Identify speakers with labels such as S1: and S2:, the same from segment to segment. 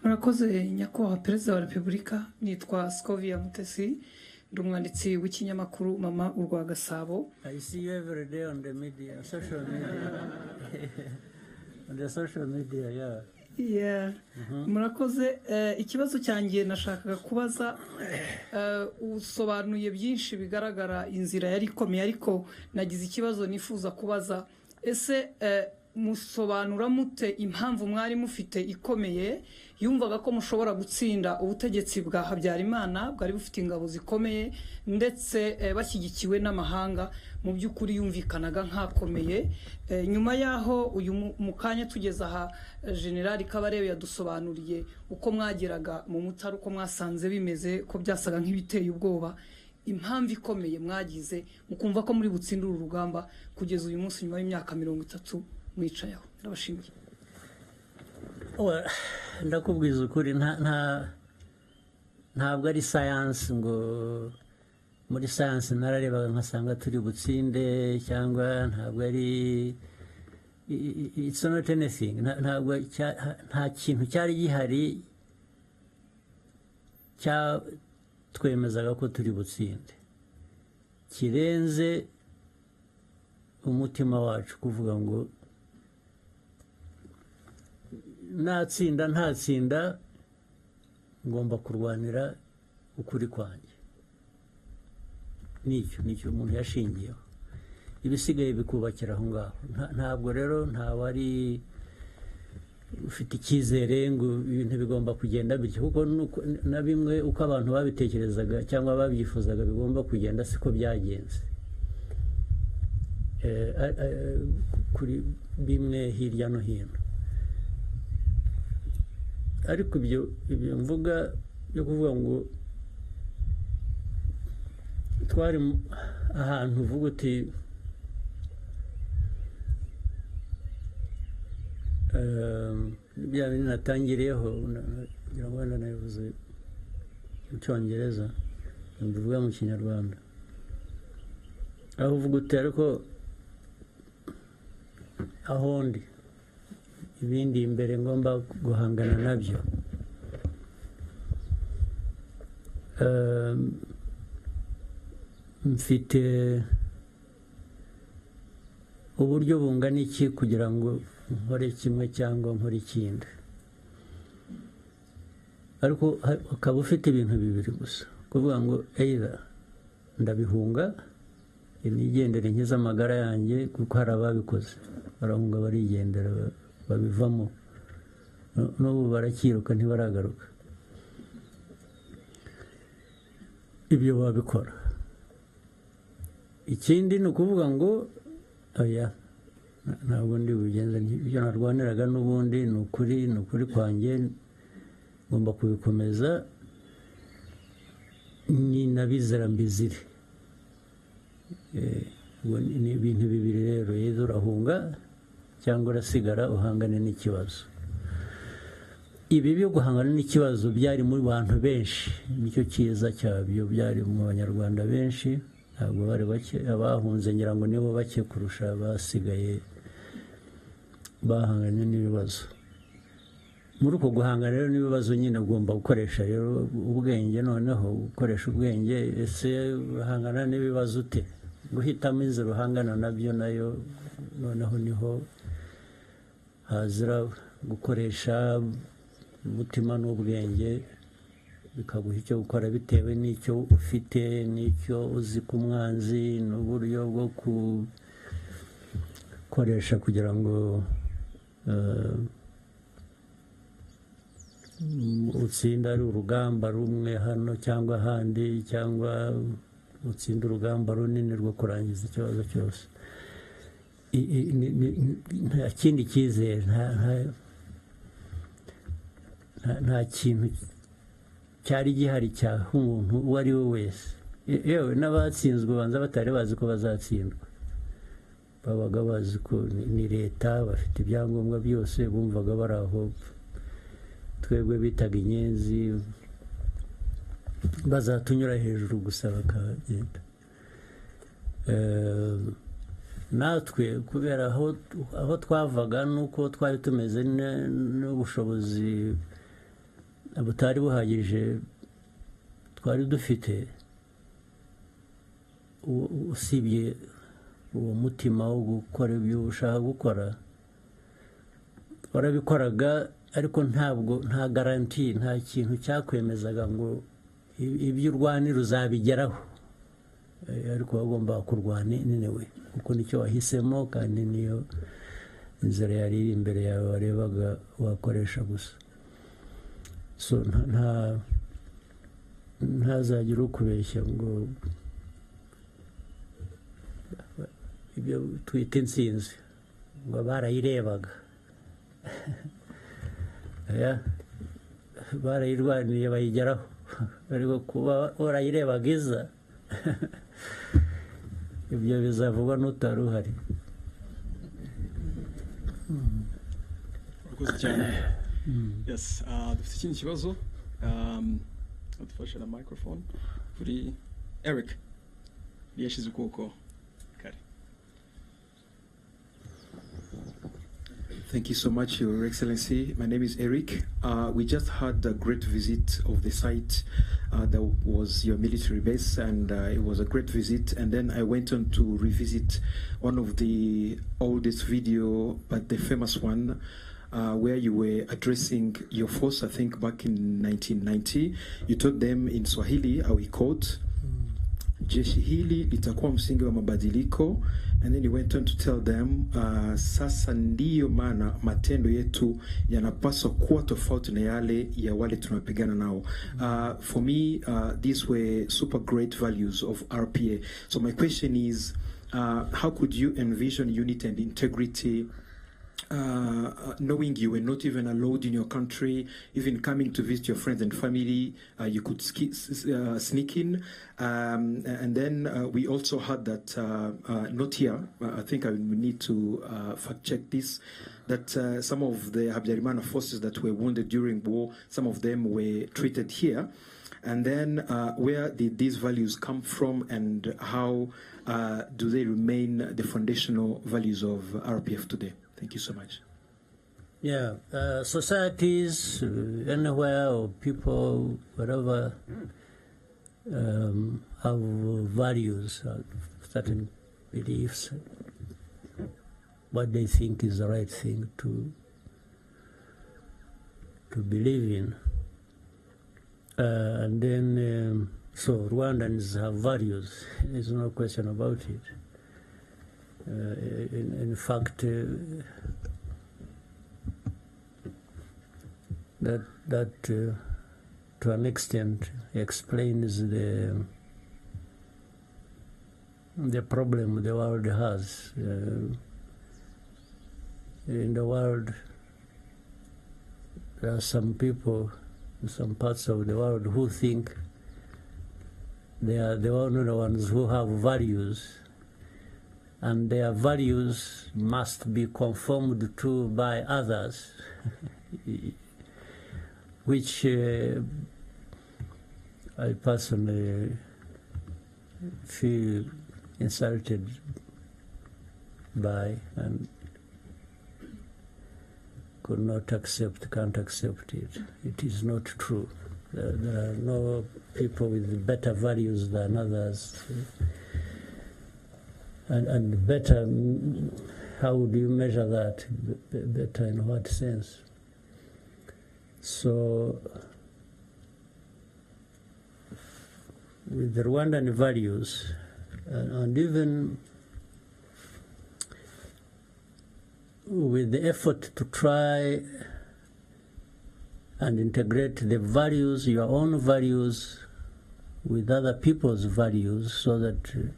S1: Murakoze nyakubahwa perezida wa repubulika, nitwa SCOVIA Mutesi, ndi umwanditsi w'ikinyamakuru Mama urwa Gasabo.
S2: I see you every day on the media, social media. On the social media, yeah.
S1: Yeah. Murakoze, ikibazo cyanjye nashakaga kubaza, usobanuye byinshi bigaragara inzira yari ikomeye, ariko nagize ikibazo nifuza kubaza, ese musobanura mute impamvu mwari mufite ikomeye yumvaga ko mushobora gutsinda ubutegetsi bwa Habyarimana bwari bufite ingabo zikomeye ndetse bashyigikiwe n'amahanga, mu by'ukuri yumvikanaga nkakomeye. Nyuma yaho uyu mukanya tugeza aha General Kabarebe yadusobanuriye uko mwageraga mu Mutara, uko mwasanze bimeze ko byasaga nk'ibiteye ubwoba, impamvu ikomeye mwagize mukumva ko muri butsindira urugamba kugeza uyu munsi nyuma y'imyaka 30 mwicayeho. Ndabashimiye.
S2: Ndakubwiza ukuri, ntabwo ari science ngo muri science nararebaga nkasanga turi butsinde, cyangwa ntabwo ari, it's not anything. Ntabwo nta kintu cyari gihari twemezaga ko turi butsinde kirenze umutima wacu kuvuga ngo natsinda ntatsinda ngomba kurwanira ukuri kwanjye. Nicyo umuntu yashingiyeho, ibisigaye bikubakira aho ngaho. Ntabwo rero ntawari ufite icyizere ngo ibintu bigomba kugenda bityo, kuko na bimwe uko abantu babitekerezaga cyangwa babyifuzaga bigomba kugenda siko byagenze. Kuri bimwe hirya no hino, ariko ibyo mvuga yo kuvuga ngo twari ahantu uvuga uti bya bintu natangiriyeho ngira ngo wenda nabivuze mu Cyongereza mbivuga mu Kinyarwanda, aho uvuga uti ariko aho ndi ibindi imbere ngomba guhangana nabyo. Mfite uburyo bungana iki kugira ngo nkore kimwe cyangwa nkore ikindi, ariko ukaba ufite ibintu bibiri gusa, kuvuga ngo either ndabihunga nigendere nkiza amagara yanjye, kuko hari ababikoze barahunga barigendera babivamo, n'ubu barakiruka ntibaragaruka. Ibyo babikora. Ikindi ni ukuvuga ngo oya, ntabwo ndi bugenze ibyo narwaniraga, n'ubundi ni ukuri kwanjye, ngomba kubikomeza nabizera mbizire. Ni ibintu bibiri rero, yeze urahunga cyangwa urasigara uhangane n'ikibazo. Ibi byo guhangana n'ikibazo byari muri bantu benshi, nicyo cyiza cyabyo, byari mu Banyarwanda benshi, ntabwo bari bake. Abahunze ngira ngo nibo bake kurusha abasigaye bahanganye n'ibibazo. Muri uko guhangana rero n'ibibazo nyine ugomba gukoresha rero ubwenge, noneho gukoresha ubwenge. Ese uhangana n'ibibazo ute? Guhitamo inzira uhangana nabyo nayo noneho niho hazira gukoresha umutima n'ubwenge, bikaguha icyo gukora bitewe n'icyo ufite, n'icyo uzi ku mwanzi, n'uburyo bwo gukoresha kugira ngo utsinda ari urugamba rumwe hano cyangwa ahandi, cyangwa utsinda urugamba runini rwo kurangiza ikibazo cyose. Nta kindi cyizere, nta kintu cyari gihari cyaha umuntu uwo ari we wese. Yewe n'abatsinzwe banza batari bazi ko bazatsindwa, babaga bazi ko ni leta, bafite ibyangombwa byose, bumvaga bari aho twebwe bitaga inyenzi, bazatunyura hejuru gusa bakagenda. Natwe kubera aho twavaga nuko twari tumeze n'ubushobozi butari buhagije twari dufite, usibye uwo mutima wo gukora ibyo ushaka gukora, warabikoraga ariko nta garanti, nta kintu cyakwemezaga ngo ibyo urwanira uzabigeraho, ariko wagomba kurwana anyway kuko nicyo wahisemo kandi niyo inzira yari iri imbere yawe warebaga wakoresha gusa. So ntazagira ukubeshya ngo ibyo twita intsinzi ngo barayirebaga. Barayirwaniye bayigeraho, ariko kuba warayirebaga iza ibyo bizavugwa n'utari uhari.
S3: Urakoze cyane. Yes, dufite ikindi kibazo, adufashe na microphone kuri Eric yashize ukuboko kare.
S4: Thank you so much, Your Excellency. My name is Eric. We just had a great visit of the site that was your military base, and it was a great visit. And then I went on to revisit one of the oldest video, but the famous one, where you were addressing your force, I think back in 1990. You told them in Swahili, how we quote, jeshi hili litakuwa msingi wa mabadiliko. And then he went on to tell them, sasa ndiyo maana matendo yetu yanapaswa kuwa tofauti na yale ya wale tunapigana nao. For me, these were super great values of RPA. So my question is, how could you envision unity and integrity, knowing you were not even allowed in your country, even coming to visit your friends and family, you could sneak in, and then we also had that, not here, I think I will need to fact check this, that some of the Habyarimana forces that were wounded during war, some of them were treated here. And then where did these values come from, and how do they remain the foundational values of RPF today? Thank you so much.
S2: Yeah, societies, anywhere, or people, whatever, have values, certain beliefs, what they think is the right thing to believe in. And then, so Rwandans have values, there's no question about it. In fact, that to an extent explains the problem the world has. In the world, there are some people in some parts of the world who think they are the only ones who have values, and their values must be conformed to by others, which I personally feel insulted by and could not accept, can't accept it. It is not true. There are no people with better values than others. And better, how do you measure that? Better in what sense? So, with the Rwandan values, and even with the effort to try and integrate the values, your own values, with other people's values, so that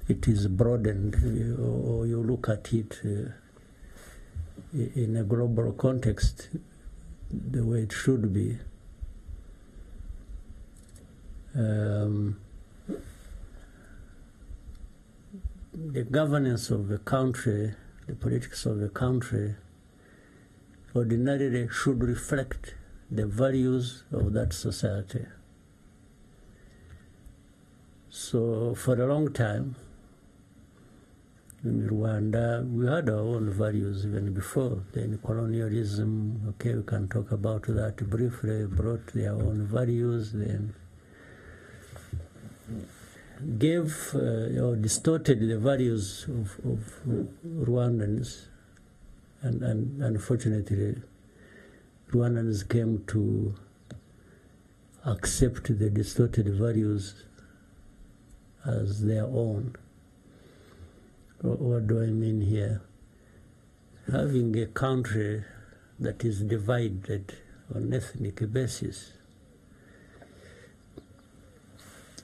S2: it is broadened, or you look at it in a global context the way it should be. The governance of the country, the politics of the country, ordinarily should reflect the values of that society. So for a long time, in Rwanda, we had our own values even before. Then colonialism, okay, we can talk about that briefly, brought their own values, then gave or distorted the values of Rwandans, and unfortunately, Rwandans came to accept the distorted values as their own. What do I mean here? Having a country that is divided on ethnic basis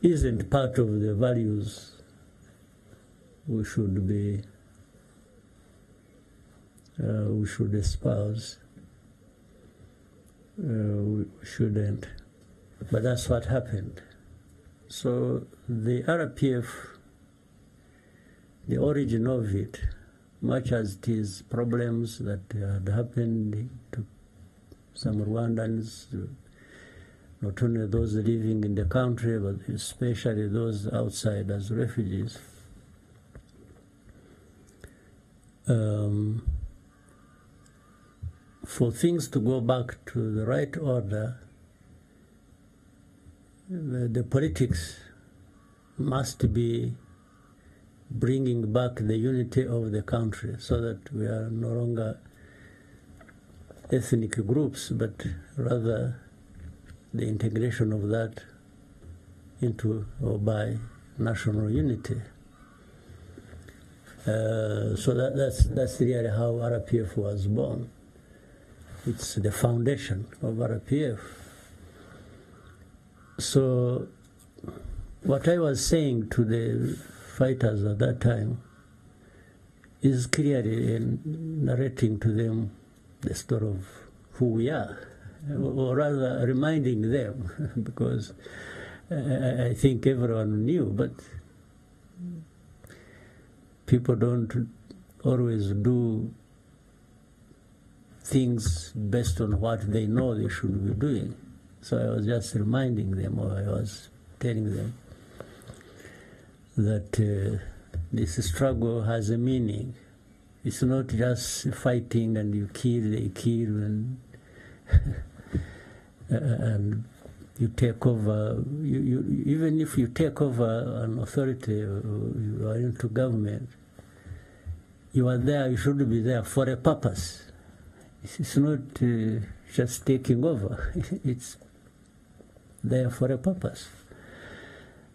S2: isn't part of the values we should espouse. We shouldn't. But that's what happened. So the RPF, the origin of it, much as it is problems that had happened to some Rwandans, not only those living in the country, but especially those outside as refugees. For things to go back to the right order, the politics must be bringing back the unity of the country so that we are no longer ethnic groups, but rather the integration of that into or by national unity. So that's really how RPF was born. It's the foundation of RPF. So what I was saying to the fighters at that time is clearly narrating to them the story of who we are, or rather reminding them, because I think everyone knew, but people don't always do things based on what they know they should be doing. So I was just reminding them, or I was telling them that this struggle has a meaning. It's not just fighting and you kill, they kill, and and you take over. Even if you take over an authority, or you are into government, you are there, you should be there for a purpose. It's not just taking over. It's there for a purpose.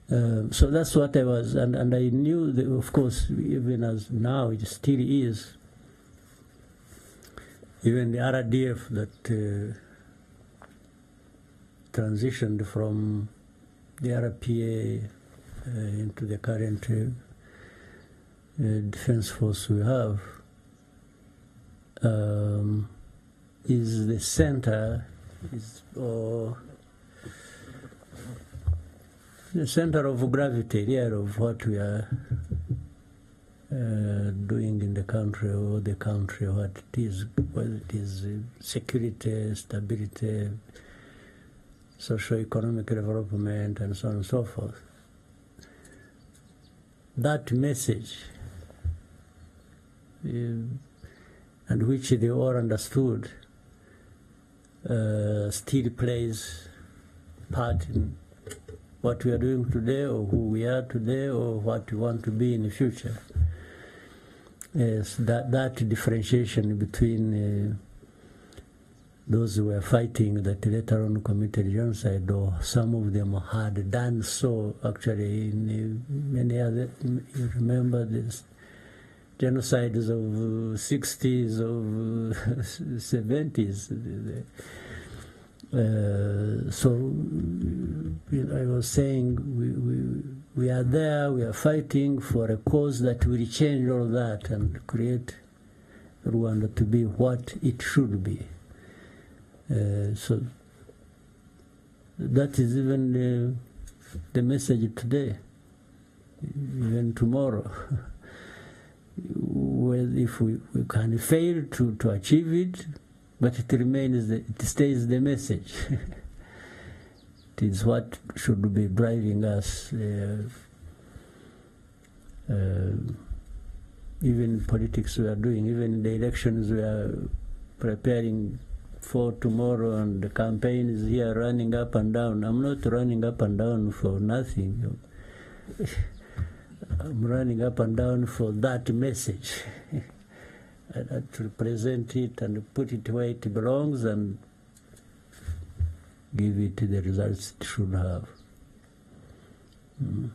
S2: So that's what I was, and I knew that, of course, even as now it still is, even the RDF that transitioned from the RPA into the current defense force we have, is the center, the center of gravity here of what we are doing in the country, or the country, what it is, whether it is security, stability, socio-economic development, and so on and so forth. That message, and which they all understood, still plays part in what we are doing today, or who we are today, or what we want to be in the future. Yes, that differentiation between those who were fighting that later on committed genocide, or some of them had done so actually in many other, you remember this genocides of 60s, of 70s. So I was saying we are there, we are fighting for a cause that will change all that and create Rwanda to be what it should be. So that is even the message today, even tomorrow. Well, if we can fail to achieve it, but it remains, it stays the message. It is what should be driving us even politics we are doing, even the elections we are preparing for tomorrow, and the campaign is here running up and down. I'm not running up and down for nothing. I'm running up and down for that message. To present it and put it where it belongs and give it the results it should have.